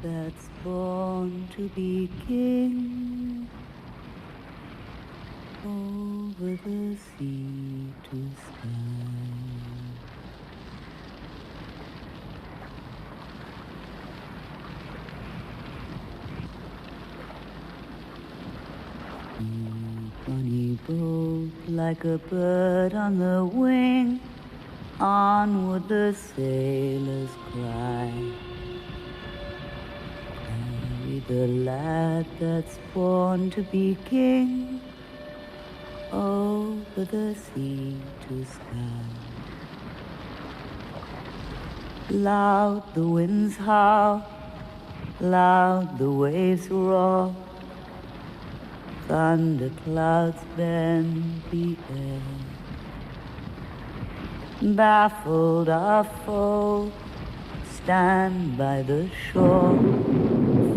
that's born to be king, over the sea to sky. Bunny boat like a bird on the wing, onward the sailors cry. Carry the lad that's born to be king, over the sea to sky. Loud the winds howl, loud the waves roar, thunder clouds bend the air. Baffled our foe, stand by the shore,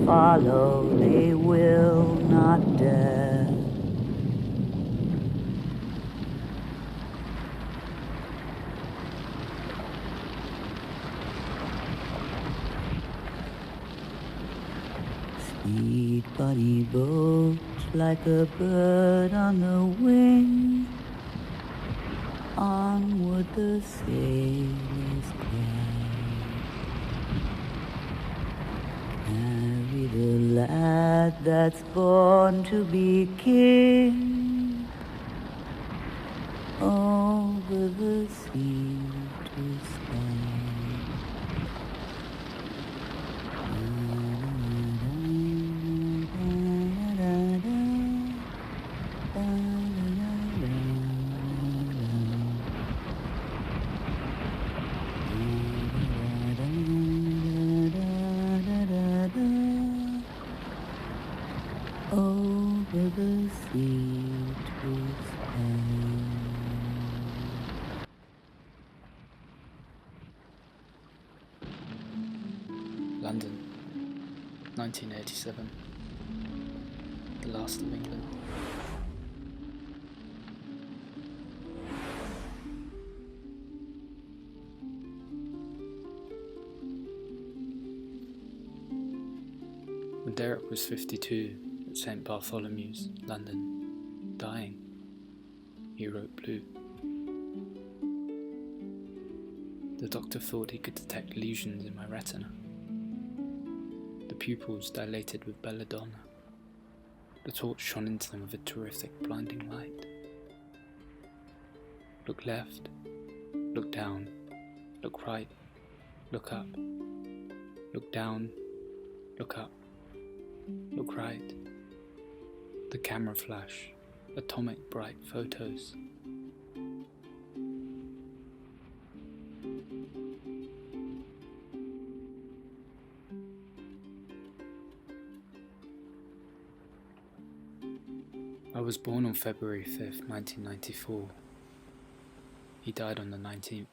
follow they will not dare. Speed bunny boat like a bird on the wing, onward the sailors cry. Carry the lad that's born to be king, over the sea to sky. Over the sea to sky. London, 1987. The last of England. When Derek was 52 at St. Bartholomew's, London, dying, he wrote Blue. The doctor thought he could detect lesions in my retina. The pupils dilated with belladonna. The torch shone into them with a terrific blinding light. Look left, look down, look right, look up, look down, look up, look right. The camera flash, atomic bright photos. I was born on February 5th, 1994. He died on the 19th.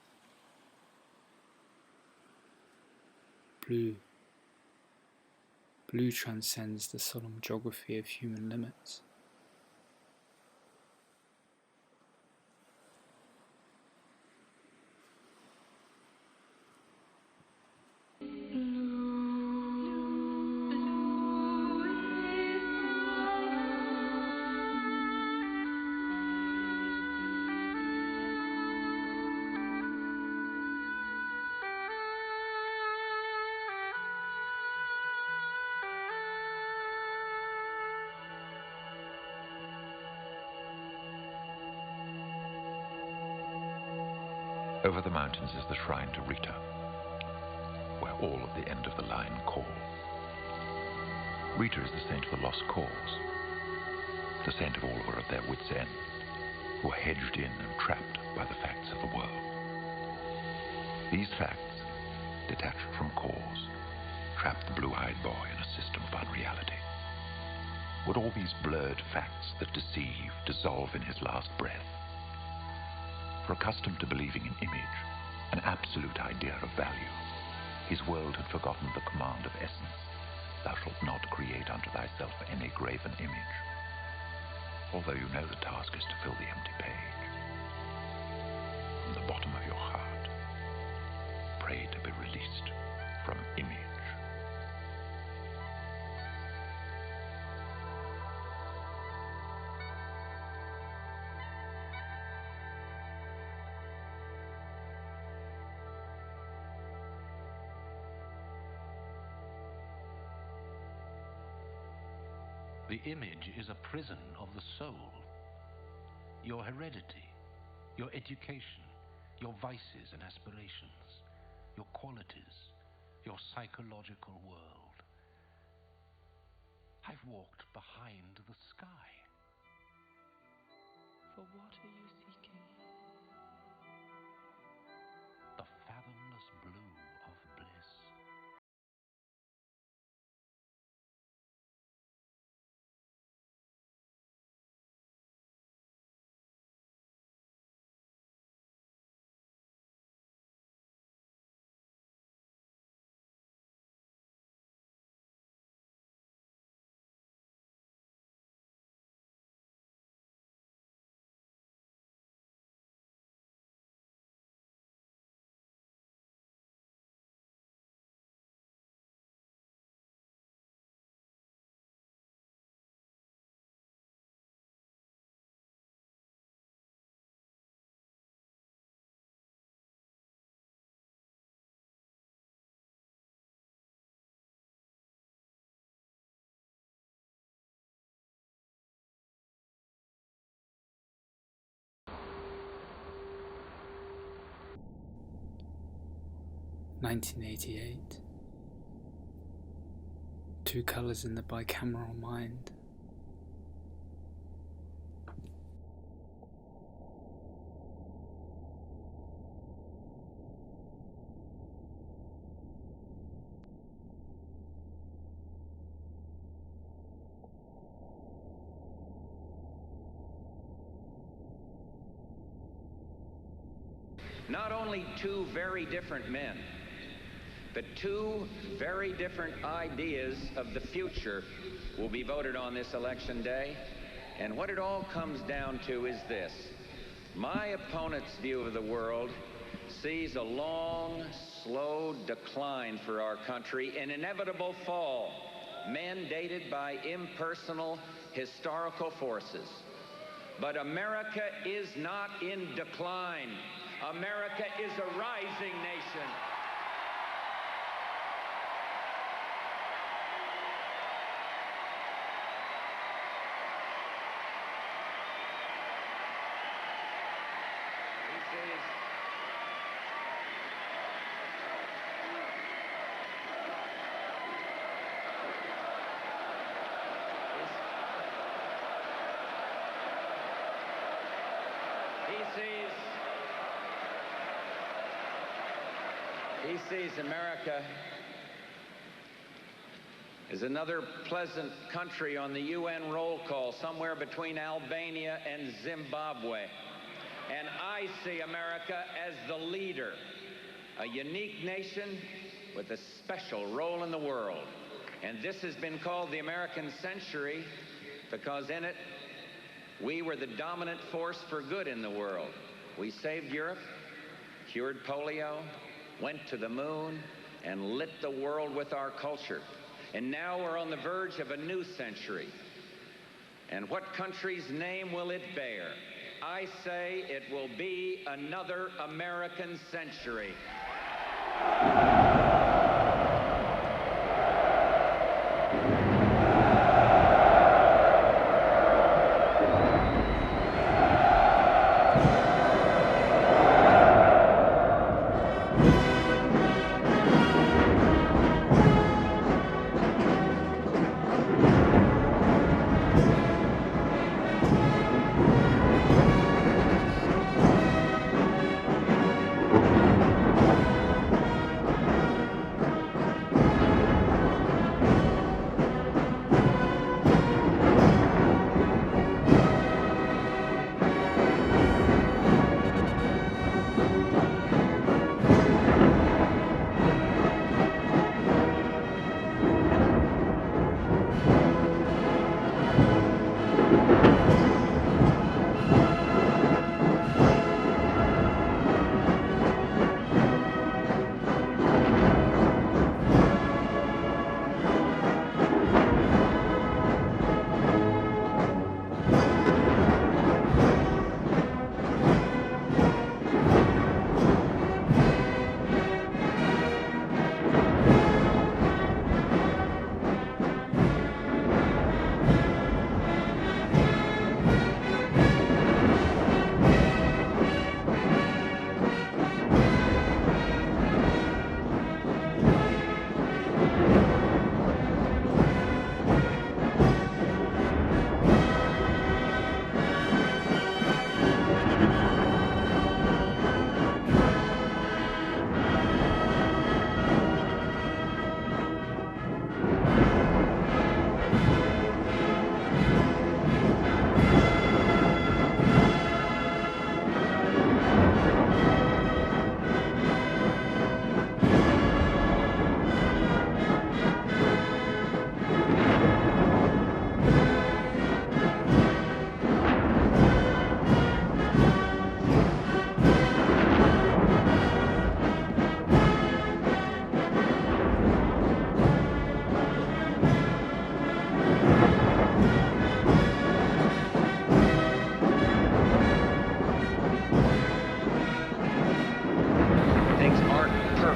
Blue. Blue transcends the solemn geography of human limits. Over the mountains is the shrine to Rita, where all at the end of the line call. Rita is the saint of the lost cause, the saint of all who are at their wits' end, who are hedged in and trapped by the facts of the world. These facts, detached from cause, trap the blue-eyed boy in a system of unreality. Would all these blurred facts that deceive dissolve in his last breath? For accustomed to believing in image, an absolute idea of value, his world had forgotten the command of essence. Thou shalt not create unto thyself any graven image, although you know the task is to fill the empty page. From the bottom of your heart, pray to be released from image. The image is a prison of the soul. Your heredity, your education, your vices and aspirations, your qualities, your psychological world. I've walked behind the sky. For what are you seeking? The fathomless blue of bliss. (1988). Two colours in the bicameral mind. Not only two very different men, but two very different ideas of the future will be voted on this election day. And what it all comes down to is this. My opponent's view of the world sees a long, slow decline for our country, an inevitable fall, mandated by impersonal historical forces. But America is not in decline. America is a rising nation. He sees America as another pleasant country on the UN roll call, somewhere between Albania and Zimbabwe. And I see America as the leader, a unique nation with a special role in the world. And this has been called the American century because in it, we were the dominant force for good in the world. We saved Europe, cured polio, went to the moon, and lit the world with our culture. And now we're on the verge of a new century. And what country's name will it bear? I say it will be another American century.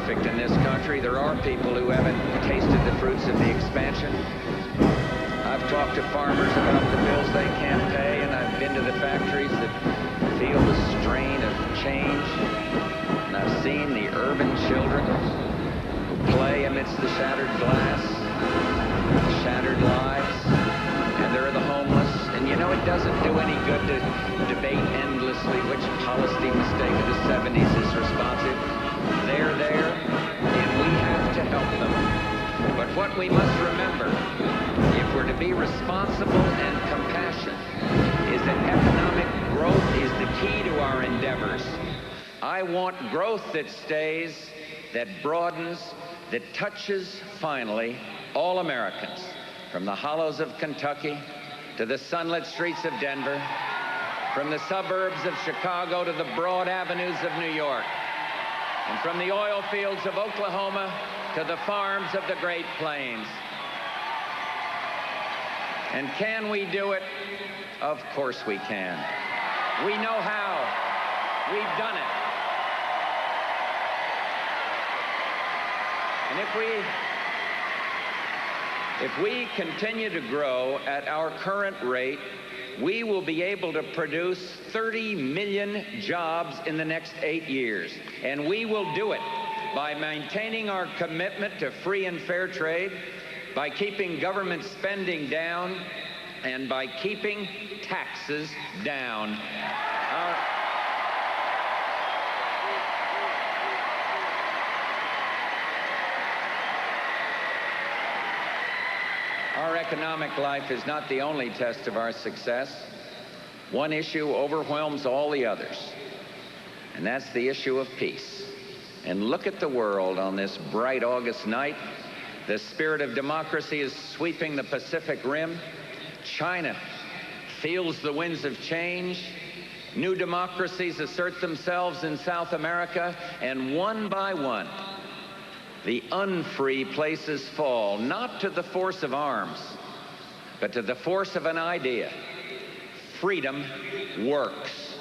perfect in this country. There are people who haven't tasted the fruits of the expansion. I've talked to farmers about the bills they can't pay, and I've been to the factories that feel the strain of change. And I've seen the urban children who play amidst the shattered glass, the shattered lives, and there are the homeless. And you know, it doesn't do any good to debate endlessly which policy mistake of the 70s is responsive. They're there, and we have to help them. But what we must remember, if we're to be responsible and compassionate, is that economic growth is the key to our endeavors. I want growth that stays, that broadens, that touches, finally, all Americans, from the hollows of Kentucky to the sunlit streets of Denver, from the suburbs of Chicago to the broad avenues of New York, and from the oil fields of Oklahoma to the farms of the Great Plains. And can we do it? Of course we can. We know how. We've done it. And if we continue to grow at our current rate, we will be able to produce 30 million jobs in the next 8 years. And we will do it by maintaining our commitment to free and fair trade, by keeping government spending down, and by keeping taxes down. Our economic life is not the only test of our success. One issue overwhelms all the others, and that's the issue of peace. And look at the world on this bright August night. The spirit of democracy is sweeping the Pacific Rim. China feels the winds of change. New democracies assert themselves in South America, and one by one, the unfree places fall, not to the force of arms, but to the force of an idea. Freedom works.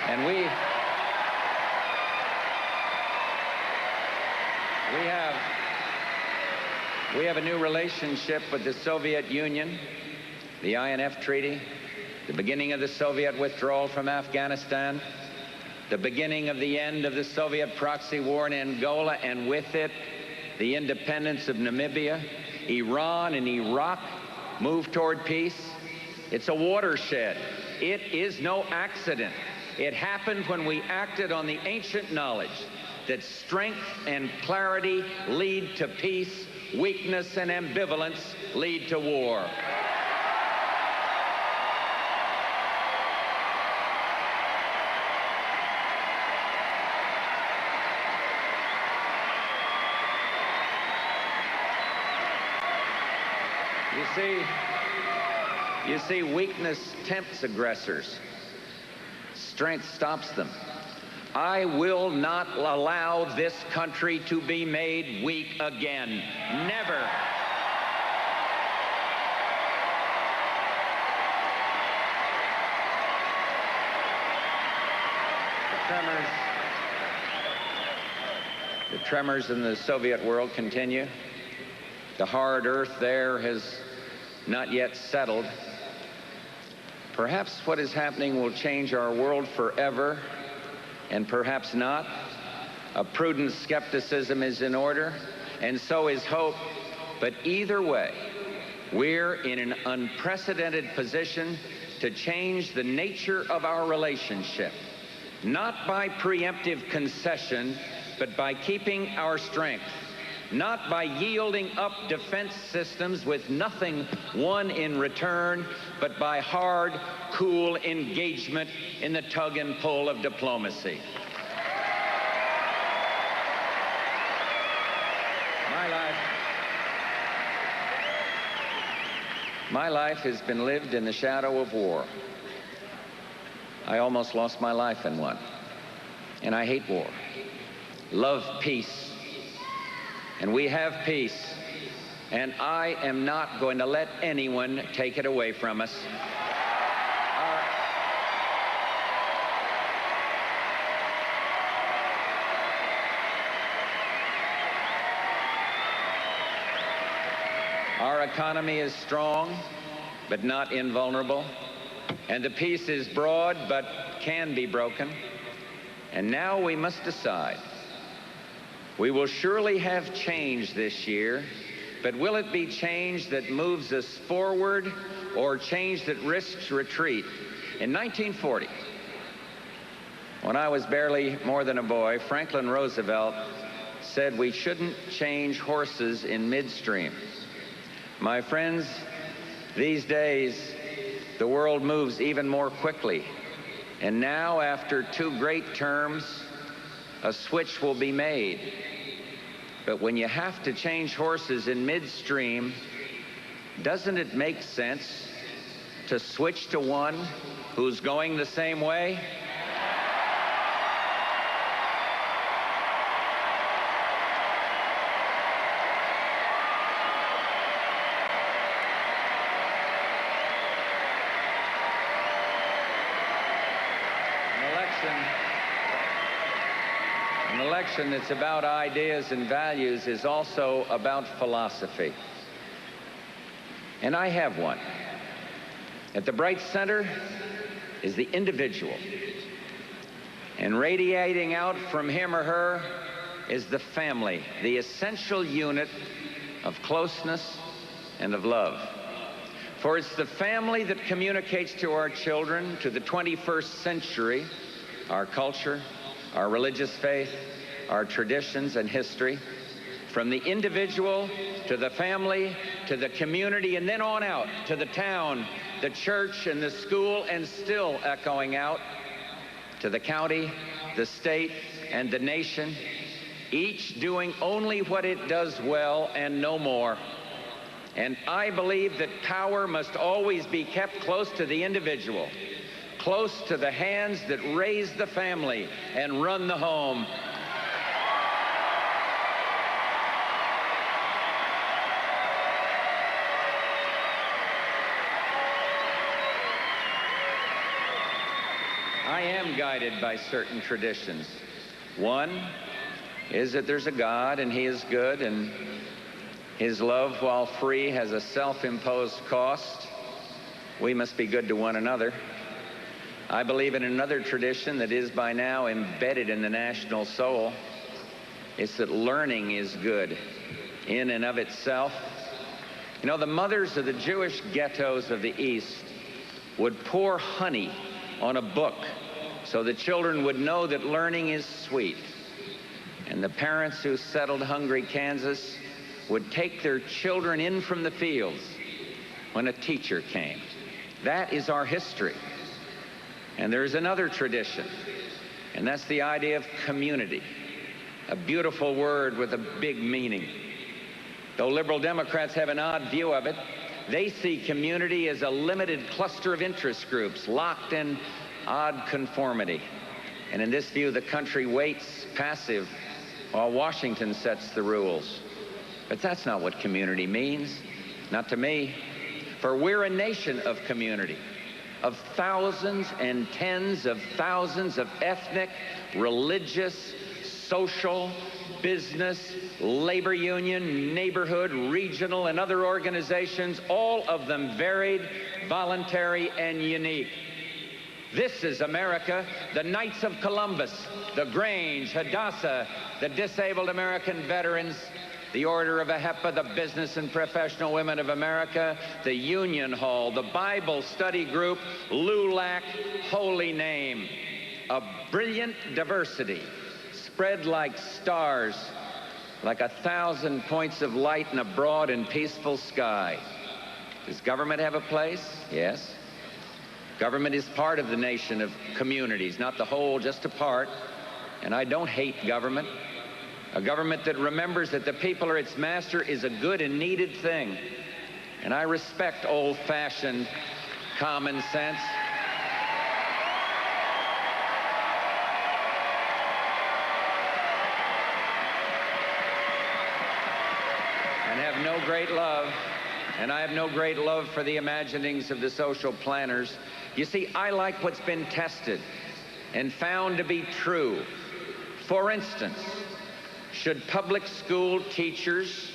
And we have a new relationship with the Soviet Union, the INF Treaty, the beginning of the Soviet withdrawal from Afghanistan, the beginning of the end of the Soviet proxy war in Angola, and with it, the independence of Namibia. Iran and Iraq move toward peace. It's a watershed. It is no accident. It happened when we acted on the ancient knowledge that strength and clarity lead to peace, weakness and ambivalence lead to war. You see, weakness tempts aggressors. Strength stops them. I will not allow this country to be made weak again. Never. The tremors in the Soviet world continue. The hard earth there has not yet settled. Perhaps what is happening will change our world forever, and perhaps not. A prudent skepticism is in order, and so is hope. But either way, we're in an unprecedented position to change the nature of our relationship, not by preemptive concession, but by keeping our strength. Not by yielding up defense systems with nothing won in return, but by hard, cool engagement in the tug and pull of diplomacy. My life has been lived in the shadow of war. I almost lost my life in one. And I hate war. Love peace. And we have peace, and I am not going to let anyone take it away from us. Our economy is strong, but not invulnerable. And the peace is broad, but can be broken. And now we must decide. We will surely have change this year, but will it be change that moves us forward or change that risks retreat? In 1940, when I was barely more than a boy, Franklin Roosevelt said we shouldn't change horses in midstream. My friends, these days, the world moves even more quickly. And now, after 2 great terms, a switch will be made. But when you have to change horses in midstream, doesn't it make sense to switch to one who's going the same way? An election that's about ideas and values is also about philosophy. And I have one. At the bright center is the individual. And radiating out from him or her is the family, the essential unit of closeness and of love. For it's the family that communicates to our children, to the 21st century, our culture, our religious faith, our traditions and history, from the individual to the family to the community, and then on out to the town, the church, and the school, and still echoing out to the county, the state, and the nation, each doing only what it does well and no more. And I believe that power must always be kept close to the individual, close to the hands that raise the family and run the home. I am guided by certain traditions. One is that there's a God and he is good, and his love, while free, has a self-imposed cost. We must be good to one another. I believe in another tradition that is by now embedded in the national soul. It's that learning is good in and of itself. You know, the mothers of the Jewish ghettos of the East would pour honey on a book so the children would know that learning is sweet. And the parents who settled hungry Kansas would take their children in from the fields when a teacher came. That is our history. And there's another tradition, and that's the idea of community, a beautiful word with a big meaning. Though liberal Democrats have an odd view of it, they see community as a limited cluster of interest groups locked in odd conformity. And in this view, the country waits passive while Washington sets the rules. But that's not what community means, not to me. For we're a nation of community, of thousands and tens of thousands of ethnic, religious, social, business, labor union, neighborhood, regional, and other organizations, all of them varied, voluntary, and unique. This is America, the Knights of Columbus, the Grange, Hadassah, the Disabled American Veterans, the Order of AHEPA, the Business and Professional Women of America, the Union Hall, the Bible Study Group, LULAC, Holy Name. A brilliant diversity spread like stars, like 1,000 points of light in a broad and peaceful sky. Does government have a place? Yes. Government is part of the nation of communities, not the whole, just a part. And I don't hate government. A government that remembers that the people are its master is a good and needed thing. And I respect old-fashioned common sense. And have no great love, and I have no great love for the imaginings of the social planners. You see, I like what's been tested and found to be true. For instance, should public school teachers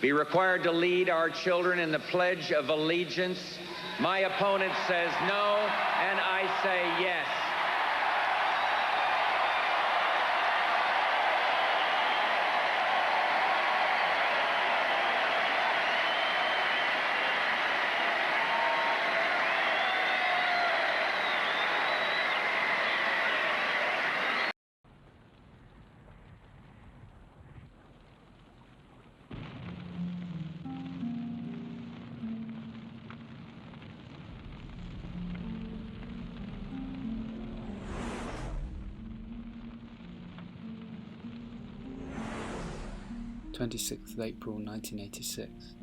be required to lead our children in the Pledge of Allegiance? My opponent says no, and I say yes. April 1986,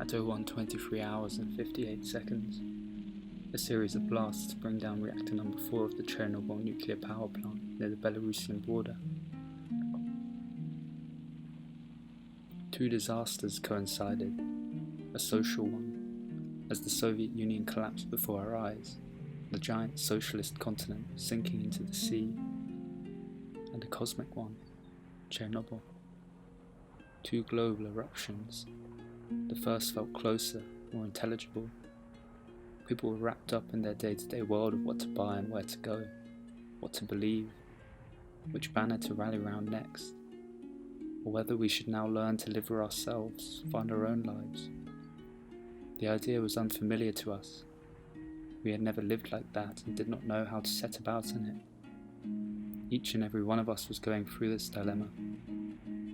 at 01:23 hours and 58 seconds, a series of blasts to bring down reactor number 4 of the Chernobyl nuclear power plant near the Belarusian border. Two disasters coincided, a social one, as the Soviet Union collapsed before our eyes, the giant socialist continent sinking into the sea, and a cosmic one, Chernobyl. Two global eruptions. The first felt closer, more intelligible. People were wrapped up in their day-to-day world of what to buy and where to go, what to believe, which banner to rally round next, or whether we should now learn to live for ourselves, find our own lives. The idea was unfamiliar to us. We had never lived like that and did not know how to set about in it. Each and every one of us was going through this dilemma.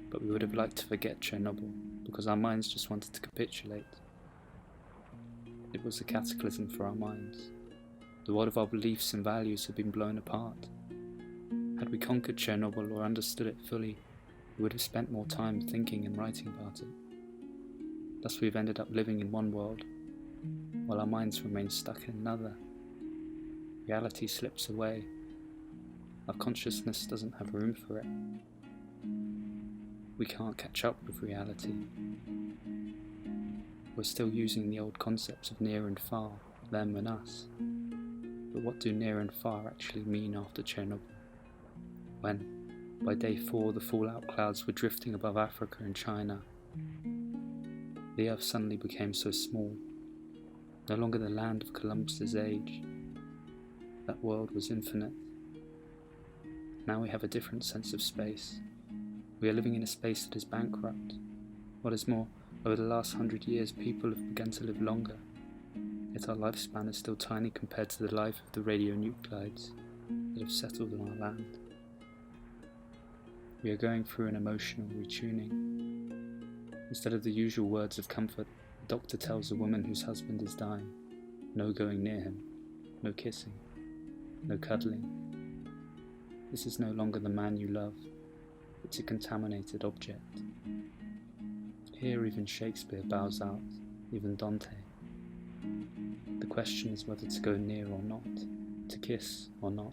But we would have liked to forget Chernobyl, because our minds just wanted to capitulate. It was a cataclysm for our minds. The world of our beliefs and values had been blown apart. Had we conquered Chernobyl or understood it fully, we would have spent more time thinking and writing about it. Thus we've ended up living in one world, while our minds remain stuck in another. Reality slips away. Our consciousness doesn't have room for it. We can't catch up with reality. We're still using the old concepts of near and far, them and us. But what do near and far actually mean after Chernobyl? When, by day 4, the fallout clouds were drifting above Africa and China, the Earth suddenly became so small, no longer the land of Columbus's age. That world was infinite. Now we have a different sense of space. We are living in a space that is bankrupt. What is more, over the last 100 years people have begun to live longer, yet our lifespan is still tiny compared to the life of the radionuclides that have settled on our land. We are going through an emotional retuning. Instead of the usual words of comfort, the doctor tells a woman whose husband is dying, no going near him, no kissing, no cuddling. This is no longer the man you love. It's a contaminated object. Here even Shakespeare bows out, even Dante. The question is whether to go near or not, to kiss or not.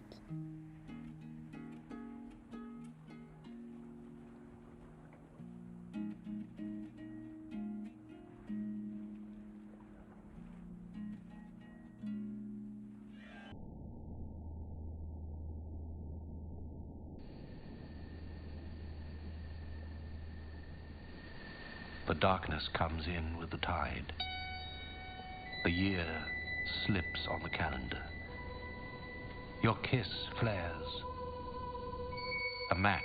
The darkness comes in with the tide. The year slips on the calendar. Your kiss flares. A match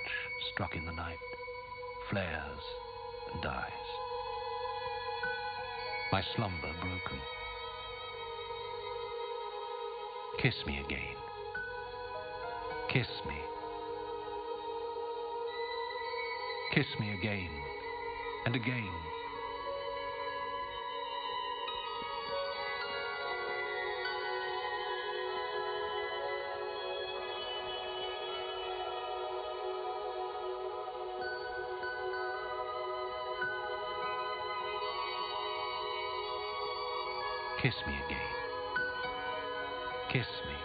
struck in the night flares and dies. My slumber broken. Kiss me again. Kiss me. Kiss me again and again. Kiss me again. Kiss me.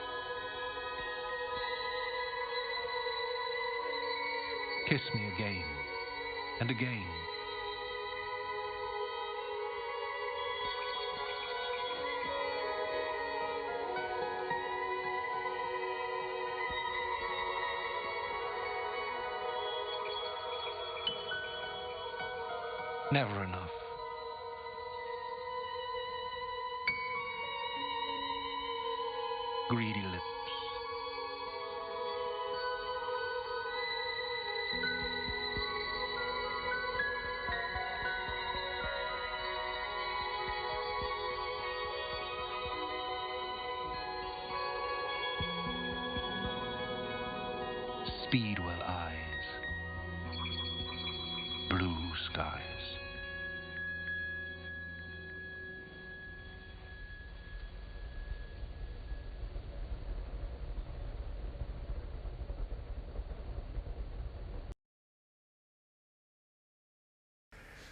Kiss me again and again. Never enough. Greedy lips. Speedwell eyes. Blue skies.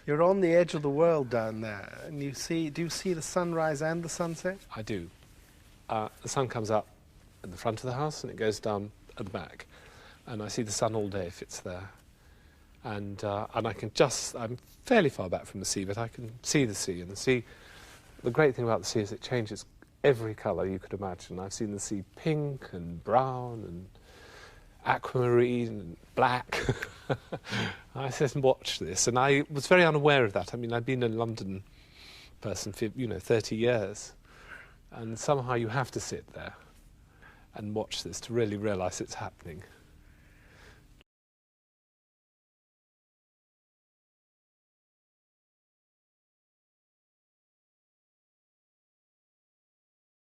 You're on the edge of the world down there, and do you see the sunrise and the sunset? I do. The sun comes up at the front of the house and it goes down at the back. And I see the sun all day if it's there. And I'm fairly far back from the sea, but I can see the sea. And the great thing about the sea is it changes every colour you could imagine. I've seen the sea pink and brown and aquamarine and black. I sat and watched this, and I was very unaware of that. I mean, I've been a London person for 30 years, and somehow you have to sit there and watch this to really realise it's happening.